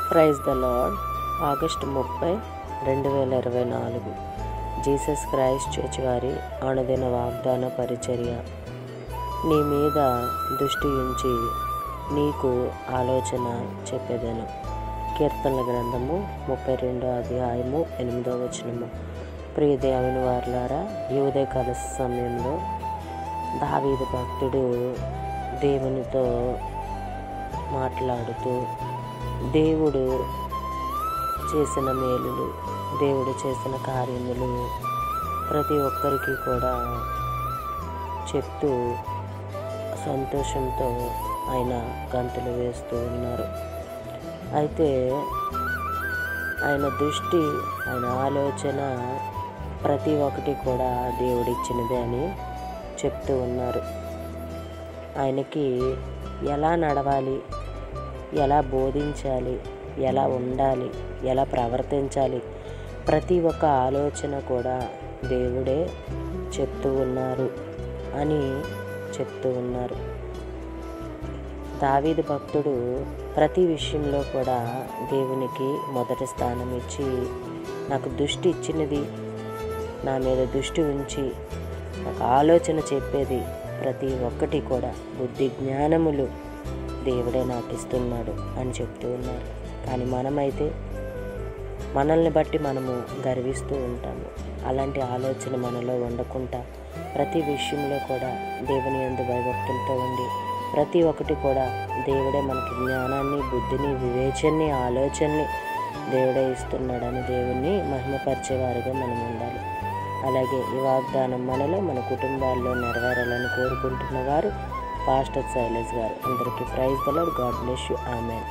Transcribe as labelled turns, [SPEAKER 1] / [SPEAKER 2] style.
[SPEAKER 1] Praise the Lord. August 30, 2024 Jesus Christ church వారి అనుదిన వాగ్దాన పరిచర్య. నీ మీద దృష్టి ఉంచి నీకు ఆలోచన చెప్పేదను. కీర్తనల గ్రంథము 32వ అధ్యాయము 8వ వచనము. ప్రియ దేవుని వారలారా, ఈ ఉదయకాల సమయంలో దావీదు భక్తుడు దేవునితో మాట్లాడుతూ దేవుడు చేసిన మేలులు, దేవుడు చేసిన కార్యములు ప్రతి ఒక్కరికి కూడా చెప్తూ సంతోషంతో ఆయన గంతులు వేస్తూ ఉన్నారు. అయితే ఆయన దృష్టి, ఆయన ఆలోచన ప్రతి ఒక్కటి కూడా దేవుడిచ్చినదే అని చెప్తూ ఉన్నారు. ఆయనకి ఎలా నడవాలి, ఎలా బోధించాలి, ఎలా ఉండాలి, ఎలా ప్రవర్తించాలి, ప్రతి ఒక్క ఆలోచన కూడా దేవుడే చెప్తూ ఉన్నారు అని చెప్తూ ఉన్నారు. దావీదు భక్తుడు ప్రతి విషయంలో కూడా దేవునికి మొదటి స్థానం ఇచ్చి, నాకు దృష్టి ఇచ్చినది, నా మీద దృష్టి ఉంచి నాకు ఆలోచన చెప్పేది ప్రతి ఒక్కటి కూడా బుద్ధి జ్ఞానములు దేవుడే నాకు ఇస్తున్నాడు అని చెప్తూ ఉన్నారు. కానీ మనమైతే మనల్ని బట్టి మనము గర్విస్తూ ఉంటాము. అలాంటి ఆలోచన మనలో ఉండకుండా ప్రతి విషయంలో కూడా దేవుని యందు భయభక్తులతో ఉండి ప్రతి ఒక్కటి కూడా దేవుడే మనకి జ్ఞానాన్ని, బుద్ధిని, వివేచనని, ఆలోచనని దేవుడే ఇస్తున్నాడని దేవుణ్ణి మహిమపరిచేవారుగా మనం ఉండాలి. అలాగే ఈ వాగ్దానం మనలో, మన కుటుంబాల్లో నెరవేరాలని కోరుకుంటున్న వారు పాస్టర్ శైలేష్ గారు. అందరికీ praise the Lord. God bless you. Amen.